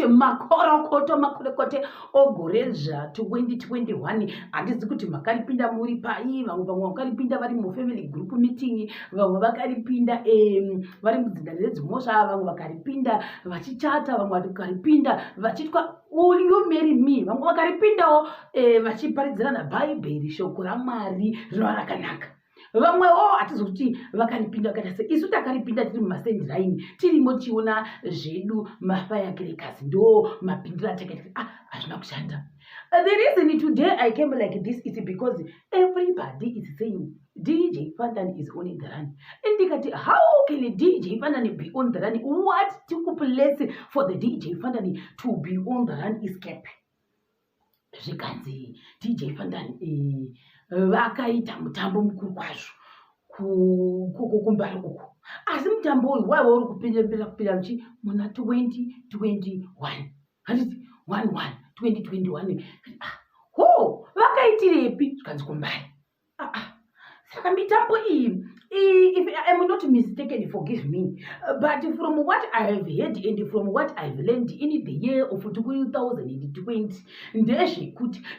kuti makorokote ogorezva 2021 handisi kuti makaripinda muri pai, vamwe vakaripinda vari mufamily group meeting, vamwe vakaripinda vari mudzinda redzimhosva, vamwe vakaripinda vachichata, vamwe vakaripinda vachitwa will you marry me, vamwe vakaripindawo vachiparidzirana bhaibheri, shoko raMwari rinova rakanaka. Vamwewo hatizo kuti vakaripinda vakati se isu takaripinda tiri mumasendi raini tirimo tichiona zvedu mafirecrackers ndo mapindira takati hazvina kushanda. The reason today I came like this is because everybody is saying DJ FANTAN is on the run. Indicate how can DJ FANTAN be on the run? What took place for the DJ FANTAN to be on the run is kept. Zvikanzi DJ FANTAN vakaita mutambo mukuru kwazvo kumbare uku, asi mutambo uyu waiva uri kupinda muchi muna 2021 handiti 2021 vakaitirepi zvikanzi kumbare. Saka mitambo iyi, if I am not mistaken, forgive me, but from what I have heard and from what I have learned in the year of 2020,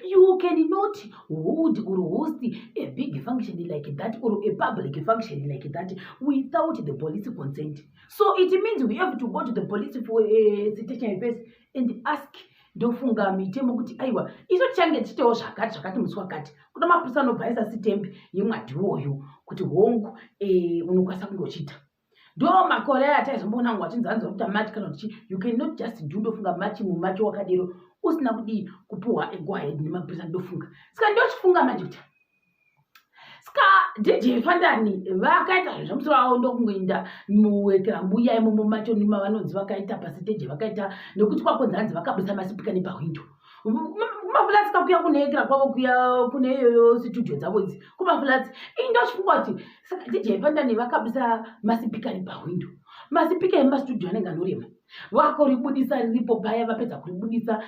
you cannot hold or host a big function like that or a public function like that without the police consent. So it means we have to go to the police for a citation first and ask. Ndofunga mitemo kuti aiwa iso change chitewo zvakati musi wakati kuna mapurisa anobvaisa sitembi yemwadhiwoyo kuti hongu unokwanisa kungochita. Ndo makore ataizomboona ngwachinzanzo kuti mati kana kuti you cannot just do ndofunga machi mumacho wakadero usina kudi kupuwa go ahead nemapurisa ndofunga. Saka ndochifunga manje kuti ska DJ FANTAN vakaita zvamusoro wavo ndokungoenda muwekera mbuya imomo macho nima vanonzi vakaita pasiteji vakaita nekuti kwakonzanzi vakabudisa masipika nepawindo kumafulats kakuya kunoekera kwavo kuya kune iyoyo studio dzavo idzi kumafulats indochifunga kuti saka DJ FANTAN vakabudisa masipika nepawindo. Masipika emastudio anenge anorema vakoribudisa riripo paya vapedza kuribudisa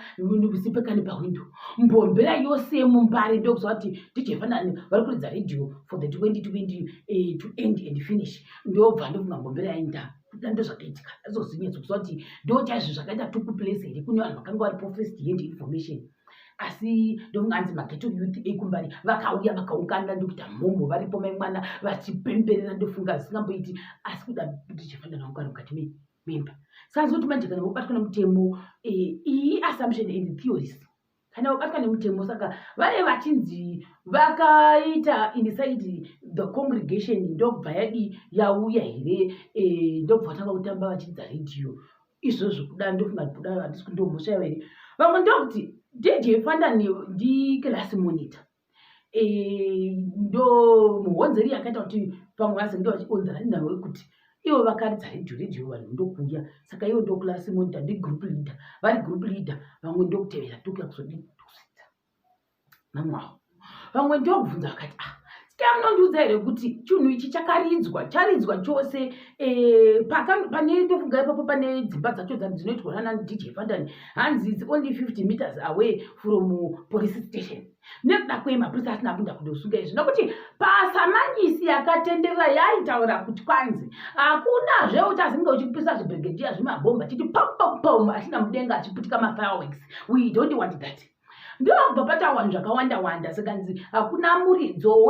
sipika nepawindo mbombera yose mumbare ndokuziva kuti DJ FANTAN vari kuridza radio for the 2020 to end and finish. Ndobva ndofunga mbombera yainda ndo zvakaitika azozinyetso kuziva kuti ndo chaizvo zvakaita tuku place here kune vanhu vakanga varipo first hand information. Asi ndofunga anzi mageto youth ekumbari vakauya vakaungana ndokuita mhomho varipo maimwana vachipemberera ndofunga zisingamboiti asi kuda DJ FANTAN vangari mukati memba. Saka zoti manje kana ubatwa nemutemo iyi assumption and theories kana ubatwa nemutemo saka vale vachinzi vakaita inside the congregation ndobva yadi yauya here ndobva tanga kutamba vachidza radio izvozvo kuda ndofunga kuda handisi kundomhosva here. Vamwe ndokuti DJ FANTAN ndi class monitor ndo muhonzeri yakaita kuti pamwe vase ndo vachionzana nawo wekuti ivo vakaridza radio vanhu ndokuuya. Saka ivo ndo class monitor ndi group leader, vari group leader vamwe ndokutevera tokuya kuzodii kusvitsa namwavo. Vamwe ndokubvunza vakati munondiudza here kuti chinhu ichi charidzwa chose pane ndofunga ipapo pane dzimba dzacho dzinoitwa nana DJ FANTAN hanzi it's only 50 meters away from police station. Nekuda kwemapurisa asina kupinda kundosunga izvi nokuti pasamanyisi yakatenderera yaitaura kuti kwanzi hakuna zveutazinge uchipisa zvibhegedhiya zvemabhomba chiti pam achina mudenga achiputika mafireworks. We don't want that. Ndobva pata vanhu zvakawanda sakanzi hakuna muridzo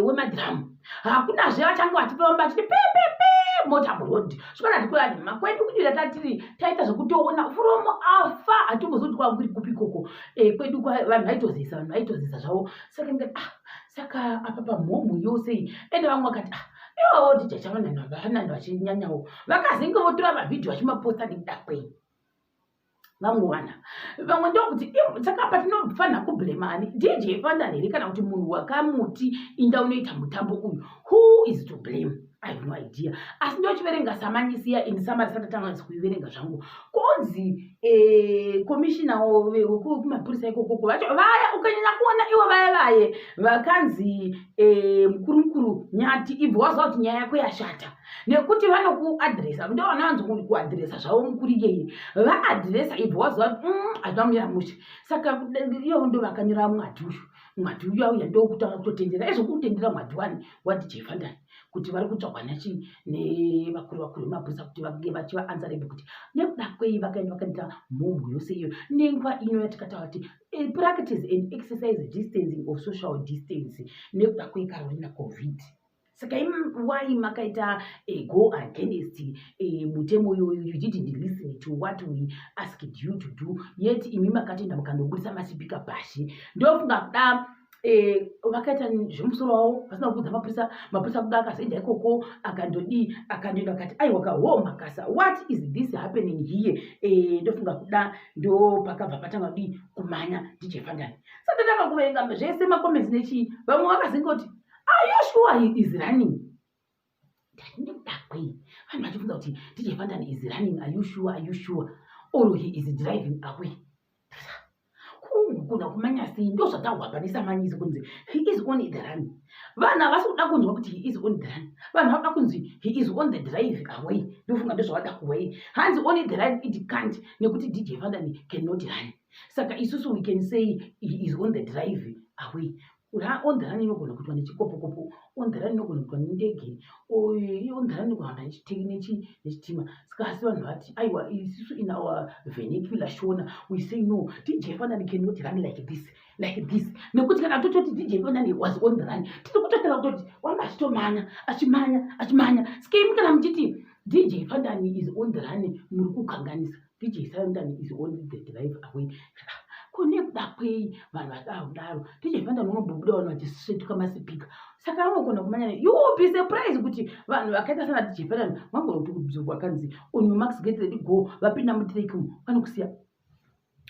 wemadhiramu, hakuna zvevachange vachipamba vachiti pepepe motorboard zvikana tikurati makwedu kudira tatiri taita zvekutoona from afa hatimbozoti kwanguri kupi koko kwedu vanhu vaitozisa zvavo. Saka ndikati saka apa pamhomho yose iyi ende vamwe vakati ivowo tichachavanavanhu vachinyanyawo vakazenge votora mavhidhiyo vachimaposta nekuda kwei vamwe ndokuti saka patinofanira kubhlemani DJ FANTAN here kana kuti munhu wakamuti inda unoita mutambo uyu. Who is to blame? I have no idea. Asi ndochiverenga samanyisiya in summary satatanga kuiverenga zvangu konzi komishina wekumapurisa ikoko vacho vaya ukanyanya kuona ivo vaya vakanzi mukuru nyati ibva waziva kuti nyaya yako yashata nekuti vanokuadhiresa ndo vanowanzo kuadhiresa zvavo mukuru iyeye vaadhiresa ibva waziva kuti hazvina kumira mushe. Saka ivo ndo vakanyora mwati uyu mwati uya uya ndokutanga kutotendera ezokutendera mwati wa DJ FANTAN kuti vari kutsvagwa nevakuru vemabhurisa kuti vange vachivaanzarebe kuti nekuda kwei vakaenda vakaita mhomho yose iyo nenguva ino yatikataura kuti practice and exercise distancing of social distance nekuda kwei Carolina COVID. Saka why makaita go against mutemo you didn't listen to what we asked you to do, yet imi makatenda mukandobudisa masipika pashi ndofunga kuda vakaita zvemusoro wavo vasina kubudza mapurisa kuda akasaenda ikoko akandoenda akati aiwa kaho makasa, what is this happening here? Ndofunga kuda ndo pakabva patanga kudi kumanya DJ FANTAN. Saka tatanga kuverenga zvese makomenti nechi vamwe vakazinga kuti are you sure he is running? Vanhu vachifunda kuti DJ FANTAN is running, are you sure? Or he is driving away. Kuna kumanya sei ndo zvatakuhwapanisa manyisi kunzi he is on the run. Vanhu havasi kuda kunzwa kuti he is on the run, vanhu vanoda kunzi he is on the drive away. Ndofunga ndozvavada kuway. Hanzi on the run it can't, nekuti DJ FANTAN cannot run. Saka isusu we can say he is on the drive away. On the run inogona kuitwa nechikopo-kopo, on the run inogona kuitwa nendege, on the run inogona nechitima. Saka asi vanhu vati aiwa isusu in our vernacular shona we say no, DJ FANTAN cannot run like this. Nekuti kana tototi DJ FANTAN was on the run, tiri kutotera kutoti wanga achimanya. Skemi kana muchiti DJ FANTAN is on the run muri kukanganisa. DJ FANTAN is on the drive away. Konekuda kwei vanhu vakadaro DJ FANTAN unobuda vanhu vachisvetuka masipika. Saka vanogona kumanya you will be surprised kuti vanhu vakaita sana DJ FANTAN vangona kuti kubvunzwa vakanzi on your marks get ready go, vapinda mutrack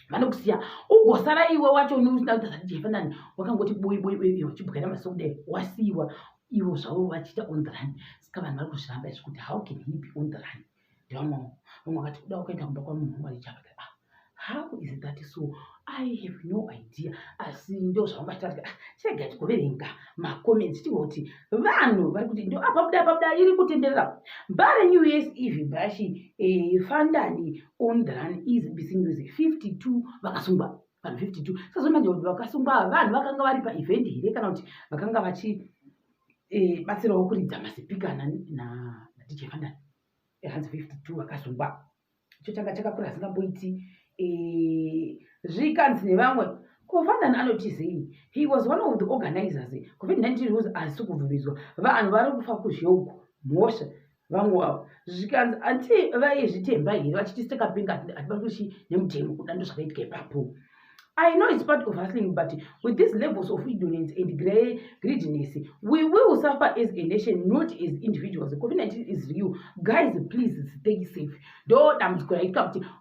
vanokusiya ugosara iwe wacho usina kutaza DJ FANTAN wakangoti boyi wachibwira masoda wasiiwa ivo zvavo vachiita on the run. Saka vanhu vari kuzviramba izvi kuti how can he be on the run? Ndivamwe vakati kuda ukaenda kumba kwamunhu warichava how is that so? I have no idea. Asi ndo zvavangataura chega tikuverenga makomenti tigoti vanhu vari kuti ndo apa iri kutenderera. Mbare New Year's Eve bashi FANTAN on the run is BC News 52 vakasungwa vanhu 52. Sazomanje kuti vakasungwa vanhu vakanga vari paevent here kana kuti vakanga vachi batsirawo kuridza masipika na DJ FANTAN. Hanzi 52 vakasungwa. Icho changa chakakura asingamboiti zvikanzi nevamwe ko FANTAN anotizei he was one of the organizers. COVID-19 rules asi kubvumidzwa vanhu vari kufa kuzheuku mhosva vamwe wavo zvikanzi anti vaizvitemba here vachitiseka pinga hatibatushi nemutemo kuda ndo zvakaitika ipapo. I know it's part of hustling, but with these levels of ignorance and greediness, we will suffer as a nation, not as individuals. COVID-19 is real. Guys, please stay safe. Don't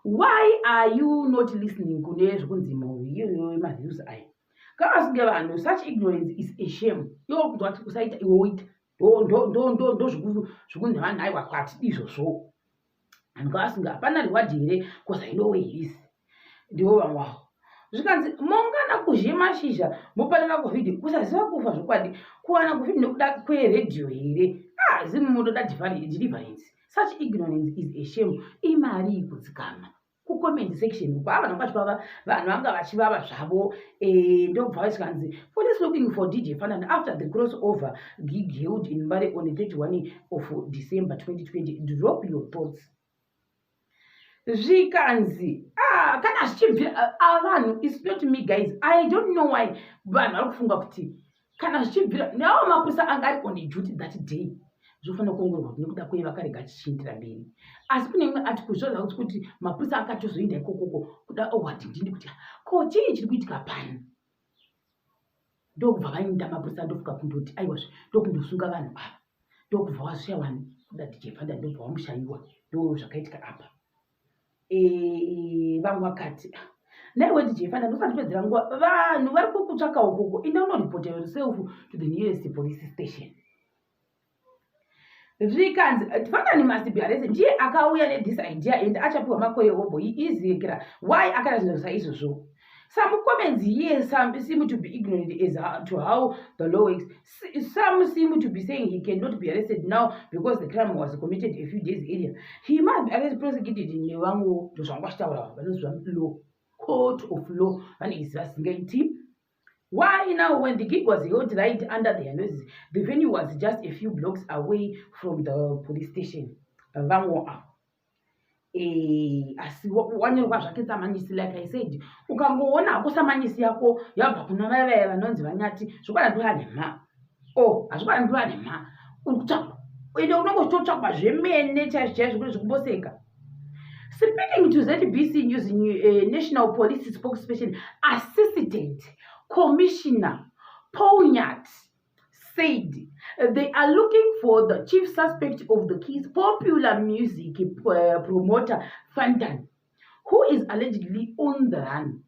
why are you not listening? Such ignorance is a shame. Zvikanzi mongana kuzhe mashizha mopanana COVID kusaziva kufa zvokwadi kuwana COVID nekuda kweredhiyo here zimunoda deliverance. Such ignorance is a shame. Imari kudzikama kucomment section uko vanhu vachivava vanhu vanga vachivava zvavo ndobva zvikanzi police looking for DJ FANTAN after the crossover gig held in Mbare on the 31 of December 2020. Drop your thoughts. Zvikanzi kana zvichibvira vanhu, it's not me guys, I don't know why vanhu vari kufunga kuti kana zvichibvira nawo mapurisa anga ari on duty that day zvofanira kuongororwa nekuda kwei vakarega chichiindira mberi. Asi kune imwe article kuti mapurisa akatozoenda ikokoko kuda wadhindini kuti ko chii chiri kuitika pano. Ndokubva vainda mapurisa ndofuka kundoti aiwazve ndokundosunga vanhu ava ndokubva wazviya vanhu kuda DJ FANTAN ndobva wamushayiwa ndo zvakaitika apa. Vamwe vakati naiwe DJ FANTAN ufatipedzera nguva vanhu vari kukutsvaka ukoko enda unoripota yourself to the nearest police station. Zvikanzi FANTAN must be arrested. Ndiye akauya nedhis idea and achapiwa makore obho izekera why akaita zvinhu saizvozvo. Some comments yes, some seem to be ignorant as to how the law works. Some seem to be saying he cannot be arrested now because the crime was committed a few days earlier. He must be arrested, prosecuted in the law, court of law, and is Singaiti. Why now, when the gig was held right under their noses, the venue was just a few blocks away from the police station. Asi wanyorwa zvake tsamanyisi, like I said, ukangoona hako tsamanyisi yako yabva kuna vaya vanonzi vanyati zvikwana ndoanema hazvikwana ndoanema uri kutsvakwa ende unongototsvakwa zvemene chaizvo zvekumboseka. Speaking to ZBC News, National Police spokesperson Assistant Commissioner Paul Nyat said they are looking for the chief suspect of the case, popular music promoter FANTAN, who is allegedly on the run.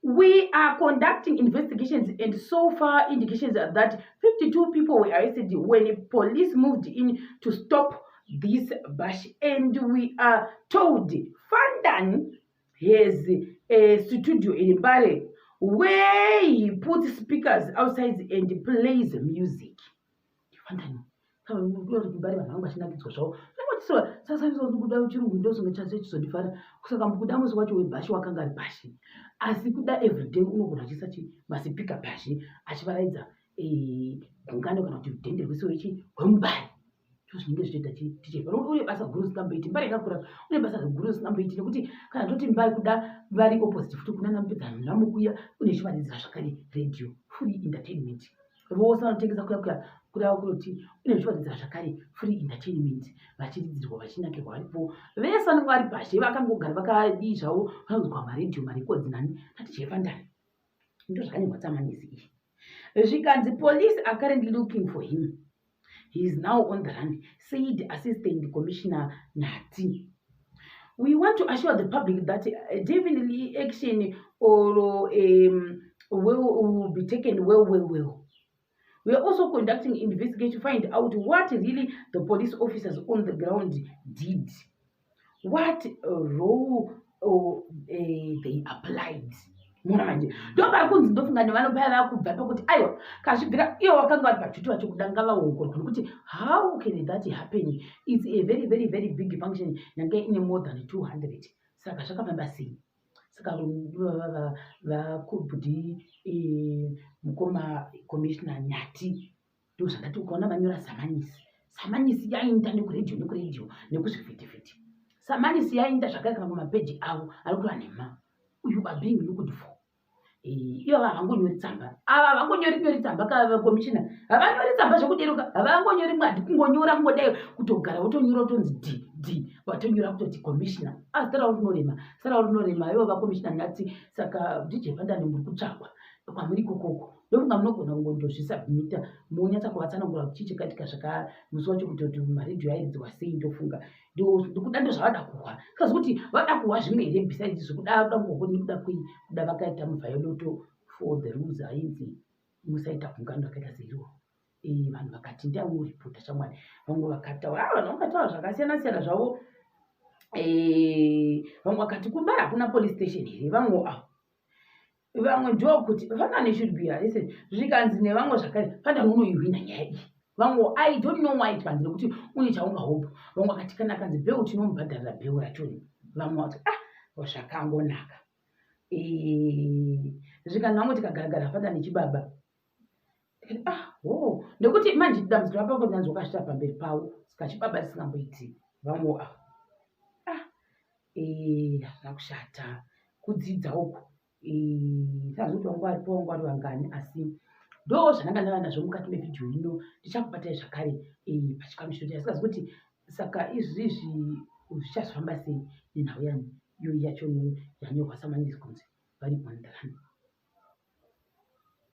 We are conducting investigations, and so far indications are that 52 people were arrested when police moved in to stop this bash, and we are told FANTAN has a studio in Mbare where he puts speakers outside and plays music. FANTAN kuda chirungu ndozonge chazochisondifara kusaka mukuda musi wacho webhashi wakanga ari pashi, asi kuda everyday unogona achiisa masipika pashi achivaraidza gungano kana kuti rudhende rwese hweMbare. Zvinenge zvichiita tichepano une basa guru risingamboiti. Mbare yakakura une basa guru risingamboiti, nekuti kana toti Mbare kuda vari opposite futi kuna namupedzana namukuya une chivaridzira zvakare radio free entertainment. Vose vanotengesa kuda kuti une chivaridzira zvakare free entertainment, vachiridzirwa vachinakirwa varipo vese vanenge vari pashi vakangogara vakadii zvavo vanonzwa maradio marekodzi nani tatichefandani. Ndo zvakanyorwa tsamanyisi iyi. Zvikanzi police are currently looking for him. He is now on the run, said Assistant Commissioner Nati. We want to assure the public that definitely action or will be taken well. We are also conducting investigation to find out what really the police officers on the ground did, what role they applied. Mona manje ndobara kunzi ndofunga nevanopaya kubva pakuti aiwa kazvibvira iwo wakanga vari pachuti vachikudanga vaongorwa, nokuti how can that happen? It's a very very very big function yange ine more than 200. Saka zvakafamba sei? Saka vakubudi mukoma commissioner Nyati ndozvakati ukaona vanyora samanyisi yainda nekuredio nekuzvivhitivhiti. Samanyisi yainda zvakare kana kumapeji avo ari kuti vanema you are being looked for. Iyo havangonyori tsamba, ava havangonyori tsamba kavakomishina, havanyori tsamba zvekuderuka, havangonyori mwadi kungonyora kungodai kutogara wotonyora utonzi d watonyora kutoti komishina. Sara unorema ivo vakomishina Nyati. Saka DJ FANTAN muri kutsvakwa kwamuri ikokoko ndofunga munogona kungondozvisubmita monyatsa kuvatsanangura kuti chichikatika zvaka musi wacho kutoti maredhiyo airidzwa sei. Ndofunga ndokuda ndozvavada kuhwa kazi kuti vada kuhwa zvimwe here besides zvokuda ngokoni kuda vakaita muvhayoloto for the rules ainzi musaita gungano rakaita seiriwo. Vanhu vakati ndiamuripota chamwari, vamwe vakataura vanhu vakataura zvakasiyana siyana zvavo. Vamwe vakati kuMbare hakuna police station here, vamwe ndokuti FANTAN should be arrested. Zvikanzi nevamwe zvakare FANTAN unoihwina nyaya iyi. Vamwe I don't know why panzira kuti une chaungahopa. Vamwe vakati kana kanzi bheu tinomubhadharira bheu rachoni. Vamwe vakati zvakangonaka. Zvikanzi vamwe tikagaragara FANTAN chibaba. Nekuti manje dambudziko rapo kuti nanzi wakashita pamberi pavo saka chibaba risingamboiti. Vamwe hazvina kushata kudzidza uku. Sazuti wangu vari vangani, asi ndo zvananga ndava nazvo mukati mevhidhiyo ino. Ndichakubatai zvakare pachikamisho asikazi kuti saka izvizvi zvichazofamba sei nenhau yanyu iyo yacho yanyorwa samanyisi kunzi vari on the run.